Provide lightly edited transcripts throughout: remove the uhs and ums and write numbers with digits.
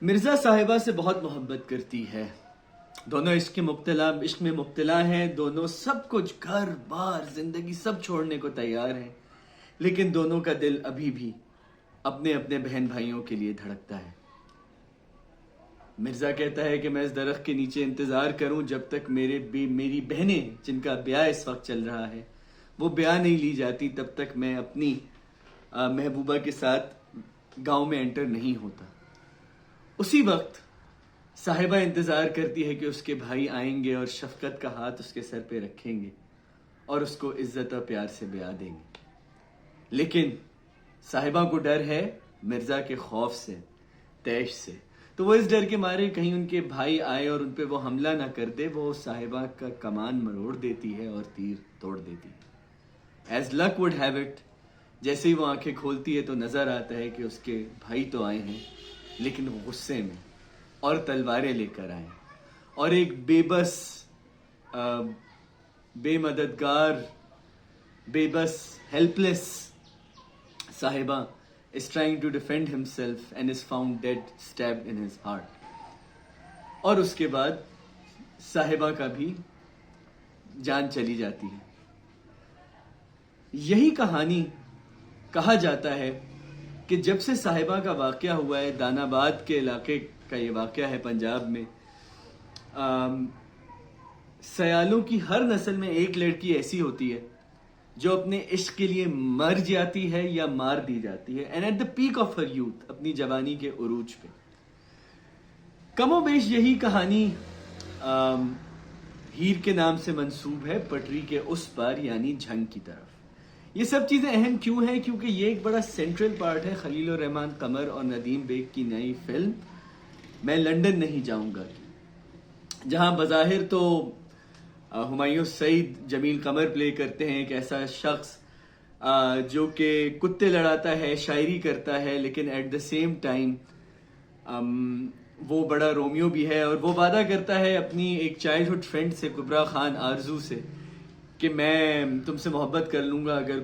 مرزا صاحبہ سے بہت محبت کرتی ہے. دونوں عشق میں مبتلا ہیں. دونوں سب کچھ گھر بار زندگی سب چھوڑنے کو تیار ہیں. لیکن دونوں کا دل ابھی بھی اپنے اپنے بہن بھائیوں کے لیے دھڑکتا ہے. مرزا کہتا ہے کہ میں اس درخت کے نیچے انتظار کروں جب تک میری بہنیں جن کا بیاہ اس وقت چل رہا ہے وہ بیاہ نہیں لی جاتی تب تک میں اپنی محبوبہ کے ساتھ گاؤں میں انٹر نہیں ہوتا. اسی وقت صاحبہ انتظار کرتی ہے کہ اس کے بھائی آئیں گے اور شفقت کا ہاتھ اس کے سر پہ رکھیں گے اور اس کو عزت اور پیار سے بیاہ دیں گے. لیکن صاحبہ کو ڈر ہے مرزا کے خوف سے، تیش سے. تو وہ اس ڈر کے مارے کہیں ان کے بھائی آئے اور ان پہ وہ حملہ نہ کر دے، وہ صاحبہ کا کمان مروڑ دیتی ہے اور تیر توڑ دیتی ہے. As luck would have it, جیسے ہی وہ آنکھیں کھولتی ہے تو نظر آتا ہے کہ اس کے بھائی تو آئے ہیں لیکن وہ غصے میں اور تلواریں لے کر آئے اور ایک بے بس، بے مددگار، بے بس، ہیلپلیس صاحبہ is trying to defend himself and is found dead, stabbed in his heart. اور اس کے بعد صاحبہ کا بھی جان چلی جاتی ہے. یہی کہانی کہا جاتا ہے کہ جب سے صاحبہ کا واقعہ ہوا ہے، دان آباد کے علاقے کا یہ واقعہ ہے پنجاب میں، سیالوں کی ہر نسل میں ایک لڑکی ایسی ہوتی ہے جو اپنے عشق کے لیے مر جاتی ہے یا مار دی جاتی ہے. And at the peak of her youth, اپنی جوانی کے عروج پہ. کم و بیش یہی کہانی ہیر کے نام سے منسوب ہے، پٹری کے اس پار یعنی جھنگ کی طرف. یہ سب چیزیں اہم کیوں ہیں؟ کیونکہ یہ ایک بڑا سینٹرل پارٹ ہے خلیل الرحمن قمر اور ندیم بیگ کی نئی فلم میں لندن نہیں جاؤں گا، جہاں بظاہر تو ہمایوں سعید جمیل قمر پلے کرتے ہیں ایک ایسا شخص جو کہ کتے لڑاتا ہے، شاعری کرتا ہے، لیکن ایٹ دا سیم ٹائم وہ بڑا رومیو بھی ہے اور وہ وعدہ کرتا ہے اپنی ایک چائلڈ ہوڈ فرینڈ سے، کبرا خان آرزو سے، کہ میں تم سے محبت کر لوں گا اگر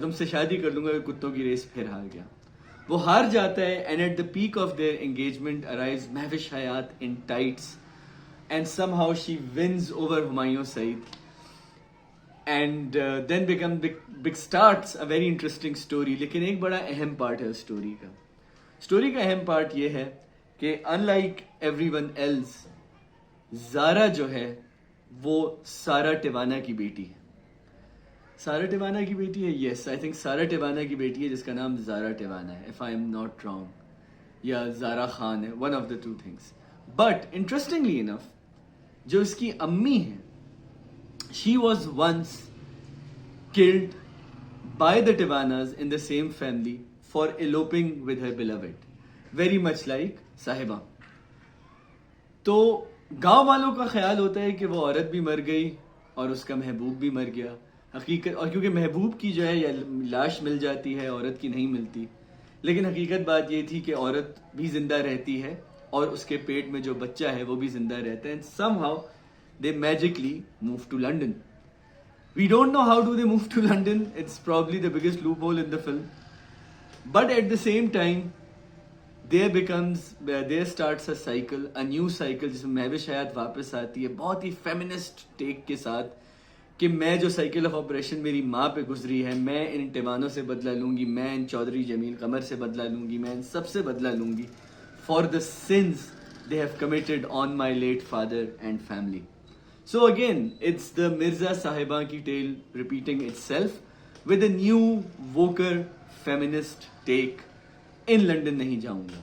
تم سے شادی کر لوں گا اگر کتوں کی ریس پھر ہار گیا. وہ ہار جاتا ہے and at the peak of their engagement arrives Mahwish Hayat in tights and somehow she wins over Humayun Saeed and then big starts a very interesting story. لیکن ایک بڑا اہم پارٹ ہے اسٹوری کا اہم پارٹ یہ ہے کہ unlike everyone else زارا جو ہے وہ سارا ٹیوانا کی بیٹی ہے. سارا ٹیوانا کی بیٹی ہے، yes I think سارا ٹیوانا کی بیٹی ہے جس کا نام زارا ٹیوانا ہے if I am not wrong، یا زارا خان ہے، one of the two things. But interestingly enough جو اس کی امی ہے she was once killed by the Tiwanas in the same family for eloping with her beloved, very much like صاحبہ. تو گاؤں والوں کا خیال ہوتا ہے کہ وہ عورت بھی مر گئی اور اس کا محبوب بھی مر گیا. حقیقت، اور کیونکہ محبوب کی جو ہے لاش مل جاتی ہے، عورت کی نہیں ملتی، لیکن حقیقت بات یہ تھی کہ عورت بھی زندہ رہتی ہے اور اس کے پیٹ میں جو بچہ ہے وہ بھی زندہ رہتا ہے. And somehow they magically move to London. We don't know how do they move to London. It's probably the biggest loophole in the film. But at the same time, there starts a cycle, a new cycle جس میں مہوش حیات واپس آتی ہے بہت ہی feminist ٹیک کے ساتھ کہ میں جو سائیکل آف آپریشن میری ماں پہ گزری ہے میں ان ٹیوانوں سے بدلہ لوں گی، میں ان چودھری جمیل قمر سے بدلہ لوں گی، میں ان سب سے بدلہ لوں گی for the sins they have committed on my late father and family. So again, it's the Mirza Sahiba ki tale repeating itself with a new woker feminist take in London نہیں جاؤں گا.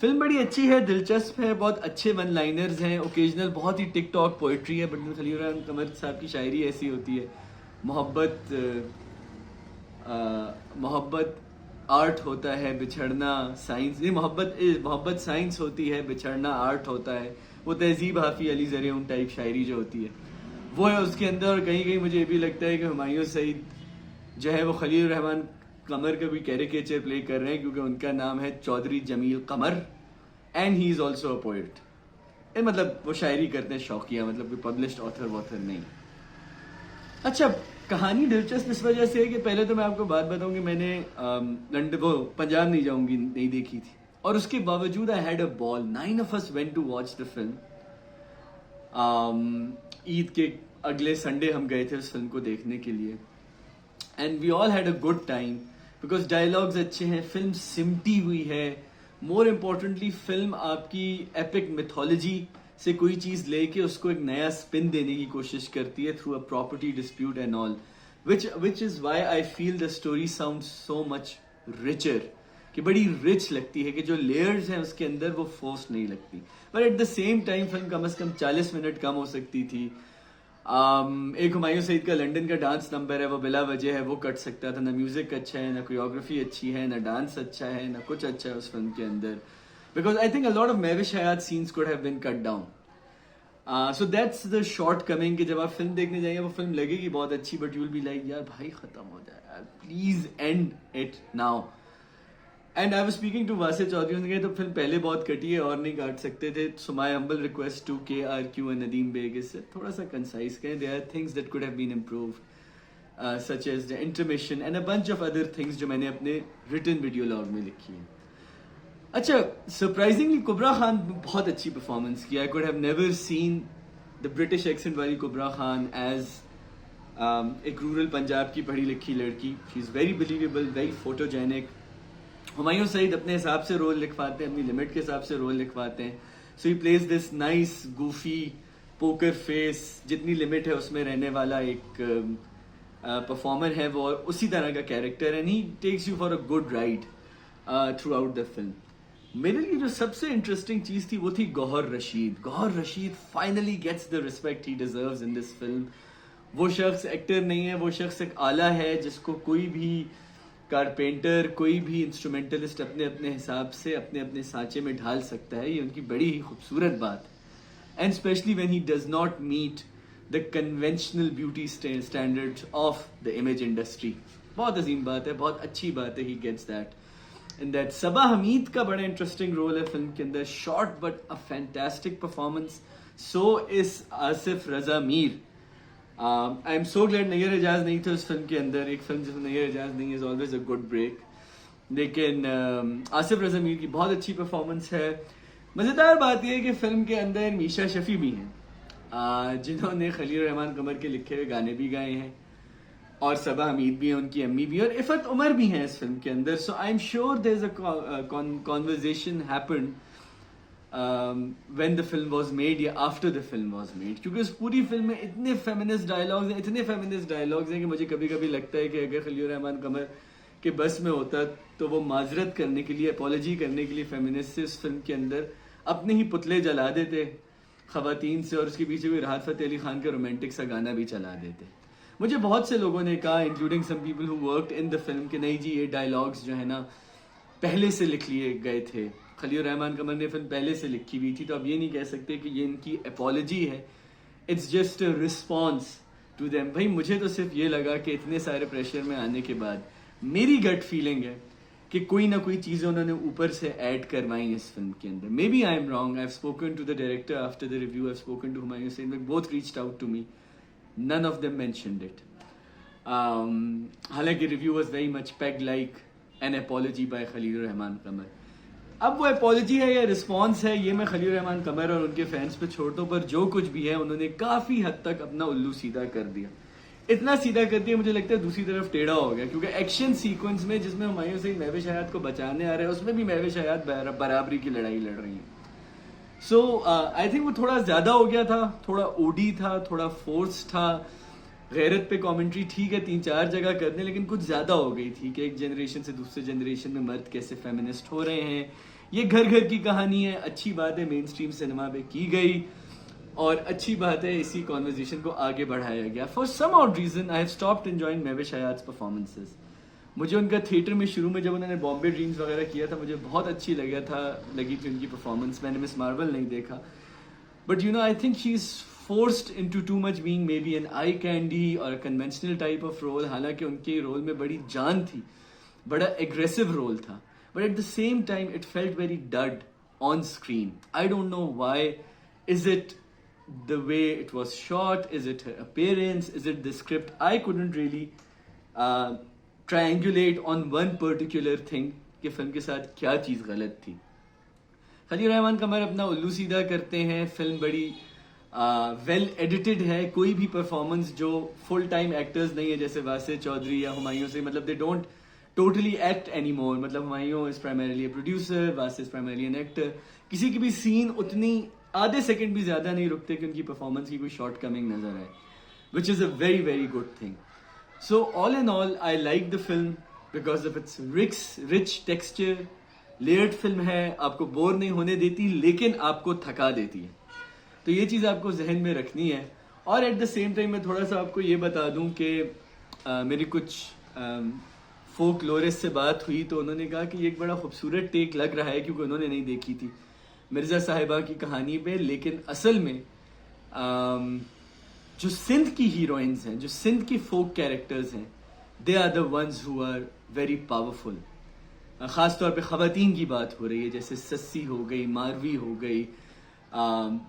فلم بڑی اچھی ہے، دلچسپ ہے، بہت اچھے one liners ہیں، اوکیجنل بہت ہی ٹک ٹاک پوئٹری ہے. بٹ خلیل الرحمن قمر صاحب کی شاعری ایسی ہوتی ہے، محبت آرٹ ہوتا ہے، بچھڑنا سائنس نہیں، محبت سائنس ہوتی ہے، بچھڑنا آرٹ ہوتا ہے. وہ تہذیب حافظ علی زرعون ٹائپ شاعری جو ہوتی ہے وہ ہے اس کے اندر. اور کہیں کہیں مجھے یہ بھی لگتا ہے کہ ہمایوں سعید جو ہے وہ خلیل الرحمن قمر کا بھی کیریکیچر پلے کر رہے ہیں کیونکہ ان کا نام ہے Chaudhry Jamil Qamar and he is also a poet. مطلب وہ شاعری کرتے ہیں شوقیہ، مطلب کوئی پبلشڈ آتھر نہیں. اچھا، کہانی دلچسپ اس وجہ سے ہے کہ پہلے تو میں آپ کو بات بتاؤں کہ میں نے پنجاب نہیں جاؤں گی نہیں دیکھی تھی. اور اس کے باوجود I had a ball. 9 of us went to watch the film. عید کے اگلے سنڈے ہم گئے تھے اس فلم کو دیکھنے کے لیے. And we all had a good time because dialogues اچھے ہیں, فلم سمٹی ہوئی ہے. مور امپورٹنٹلی فلم آپ کی ایپک میتھولوجی سے کوئی چیز لے کے اس کو ایک نیا اسپن دینے کی کوشش کرتی ہے through a property dispute and all, which is why I feel the story sounds so much richer, کہ بڑی رچ لگتی ہے, کہ جو لیئرز ہیں اس کے اندر وہ فورس نہیں لگتی. But at the same time film کم از کم 40 منٹ کم ہو سکتی تھی. ایک ہمایوں سعید کا لنڈن کا ڈانس نمبر ہے, وہ بلا وجہ ہے, وہ کٹ سکتا تھا. نہ میوزک اچھا ہے, نہ کوریوگرافی اچھی ہے, نہ ڈانس اچھا ہے, نہ کچھ اچھا ہے اس فلم کے اندر. Because I think a lot of Mehwish Hayat scenes could have been cut down. So that's the shortcoming, کہ جب آپ فلم دیکھنے جائیں گے وہ فلم لگے گی بہت اچھی, but you will be like یار بھائی ختم ہو جائے, please end it now. And I was speaking to Wasay Chaudhry, نے کہا تو فلم پہلے بہت کٹی ہے اور نہیں کاٹ سکتے تھے. So my humble request to KRQ and Nadeem Baig اس سے تھوڑا سا کنسائز کریں. There are things that could have been improved such as the intermission and a bunch of other things جو میں نے اپنے ریٹن ویڈیو لاگ میں لکھی ہیں. اچھا, سرپرائزنگلی کبرا خان بہت اچھی پرفارمنس کی. I could have never seen the British accent والی کبرا خان ایز ایک رورل پنجاب کی پڑھی لکھی لڑکی. She is very believable, very photogenic. Humayun Saeed اپنے حساب سے رول لکھواتے ہیں, اپنی لمٹ کے حساب سے رول لکھواتے ہیں. سو ہی پلیز دس نائس گوفی پوکر فیس, جتنی لمٹ ہے اس میں رہنے والا ایک پرفارمر ہے وہ, اور اسی طرح کا character, and he takes you for a good ride through out the film. میرے لیے جو سب سے انٹرسٹنگ چیز تھی وہ تھی Gohar Rasheed. Gohar Rasheed finally gets the respect he deserves in this film. وہ شخص ایکٹر نہیں ہے, وہ شخص ایک آلہ ہے جس کو کوئی بھی کارپینٹر, کوئی بھی انسٹرومنٹلسٹ اپنے اپنے حساب سے اپنے اپنے سانچے میں ڈھال سکتا ہے. یہ ان کی بڑی ہی خوبصورت بات ہے, and specially when he does not meet the conventional beauty standard of the image industry. بہت عظیم بات ہے, بہت اچھی بات ہے. He gets that in that. Saba Hamid کا بڑا انٹرسٹنگ رول ہے فلم کے اندر, short but a fantastic performance. So is Asif Raza Mir. I am so glad Nayyar Ejaz نہیں تھے اس فلم کے اندر. ایک فلم جس میں نیر اعجاز نہیں is always a good break. لیکن آصف رضا میر کی بہت اچھی پرفارمنس ہے. مزیدار بات یہ ہے کہ فلم کے اندر میشا شفیع بھی ہیں, جنہوں نے خلیل الرحمن قمر کے لکھے ہوئے گانے بھی گائے ہیں, اور صبا حمید بھی ہیں, ان کی امی بھی, اور عفت عمر بھی ہیں اس فلم کے اندر. So I am sure there is a conversation happened when the film was made یا after the film was made, کیونکہ اس پوری فلم میں اتنے فیمنسٹ ڈائلاگز ہیں, اتنے فیمنسٹ ڈائلاگز ہیں کہ مجھے کبھی کبھی لگتا ہے کہ اگر خلیل الرحمن قمر کے بس میں ہوتا تو وہ معذرت کرنے کے لیے, اپولوجی کرنے کے لیے فیمنسٹ سے اس فلم کے اندر اپنے ہی پتلے جلا دیتے خواتین سے, اور اس کے پیچھے کوئی راحت فتح علی خان کا رومانٹک سا گانا بھی چلا دیتے. مجھے بہت سے لوگوں نے کہا, including some people who worked in the film, کہ نہیں جی یہ ڈائلاگس جو ہے نا پہلے سے لکھ لیے گئے تھے. خلیل الرحمن قمر نے فلم پہلے سے لکھی ہوئی تھی, تو اب یہ نہیں کہہ سکتے کہ یہ ان کی اپولوجی ہے. It's just a response to them. بھائی مجھے تو صرف یہ لگا کہ اتنے سارے پریشر میں آنے کے بعد میری گٹ فیلنگ ہے کہ کوئی نہ کوئی چیزیں انہوں نے اوپر سے ایڈ کروائی اس فلم کے اندر. Maybe I am wrong. I have spoken to the director after the review, I have spoken to Humayun Saeed, both reached out to me, none of them mentioned it. حالانکہ review was very much pegged like an apology by Khalil ur-Rehman Qamar. اب وہ apology ہے یا response ہے یہ میں خلیل الرحمن قمر اور ان کے فینس پہ چھوڑتا ہوں, پر جو کچھ بھی ہے انہوں نے کافی حد تک اپنا الو سیدھا کر دیا. اتنا سیدھا کر دیا مجھے لگتا ہے دوسری طرف ٹیڑھا ہو گیا, کیونکہ ایکشن سیکوینس میں جس میں ہمایوں سعید مہوش حیات کو بچانے آ رہے ہیں, اس میں بھی مہوش حیات برابری کی لڑائی لڑ رہی ہیں. سو آئی تھنک وہ تھوڑا زیادہ ہو گیا تھا, تھوڑا اوڈی تھا, تھوڑا فورس تھا. غیرت پہ کامنٹری ٹھیک ہے 3-4 جگہ کرنے, لیکن کچھ زیادہ ہو گئی تھی کہ ایک جنریشن سے دوسرے جنریشن میں مرد کیسے فیمنسٹ ہو رہے ہیں. یہ گھر گھر کی کہانی ہے, اچھی بات ہے مین اسٹریم سنیما پہ کی گئی, اور اچھی بات ہے اسی کانورزیشن کو آگے بڑھایا گیا. For some odd reason I have stopped enjoying Mehwish حیات's پرفارمنسز. مجھے ان کا تھیٹر میں شروع میں جب انہوں نے بامبے ڈریمز وغیرہ کیا تھا مجھے بہت اچھی لگی تھی ان کی پرفارمنس. میں نے مس مارول نہیں دیکھا, but you know I think she is forced into too much being maybe an eye candy or a conventional type of role. حالانکہ ان کے رول میں بڑی جان تھی, بڑا aggressive رول تھا, but at the same time it felt very dud on screen. I don't know why. Is it the way it was shot? Is it her appearance? Is it the script? I couldn't really triangulate on one particular thing کہ film کے ساتھ کیا چیز غلط تھی. خلیل الرحمان قمر اپنا الو سیدھا کرتے ہیں. فلم بڑی ویل ایڈیٹڈ ہے. کوئی بھی پرفارمنس جو فل ٹائم ایکٹرز نہیں ہے جیسے واسع چودھری یا ہمایوں سے, مطلب they don't totally act any more. مطلب Humayun is primarily a producer, Wasay is primarily an actor. کسی کی بھی سین اتنی آدھے سیکنڈ بھی زیادہ نہیں رکتے کہ ان کی پرفارمنس کی کوئی شارٹ کمنگ نظر آئے, which is a very very good thing. So all in all I like the film because of its rich texture. Layered film ہے, آپ کو بور نہیں ہونے دیتی لیکن آپ کو تھکا دیتی ہے. تو یہ چیز آپ کو ذہن میں رکھنی ہے. اور ایٹ دا سیم ٹائم میں تھوڑا سا آپ کو یہ بتا دوں کہ میری کچھ فوک لورس سے بات ہوئی تو انہوں نے کہا کہ یہ ایک بڑا خوبصورت ٹیک لگ رہا ہے کیونکہ انہوں نے نہیں دیکھی تھی مرزا صاحبہ کی کہانی پہ. لیکن اصل میں جو سندھ کی ہیروئنز ہیں, جو سندھ کی فوک کیریکٹرز ہیں, they are the ones who are very powerful. خاص طور پہ خواتین کی بات ہو رہی ہے, جیسے سسی ہو گئی, ماروی ہو گئی.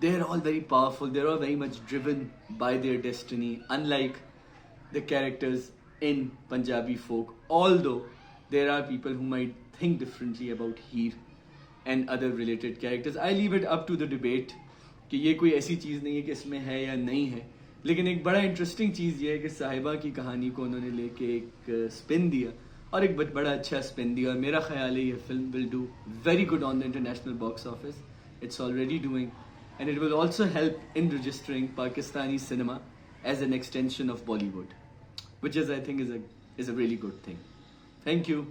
They are all very powerful. They are all very much driven by their destiny, unlike the characters in Punjabi folk. Although there are people who might think differently about Heer and other related characters. I leave it up to the debate کہ یہ کوئی ایسی چیز نہیں ہے کہ اس میں ہے یا نہیں ہے. لیکن ایک بڑا انٹرسٹنگ چیز یہ ہے کہ صاحبہ کی کہانی کو انہوں نے لے کے ایک اسپن دیا, اور ایک بڑا اچھا اسپن دیا. اور میرا خیال ہے یہ film will do very good on the international box office. It's already doing, and it will also help in registering Pakistani cinema as an extension of Bollywood, which is I think is a really good thing. Thank you.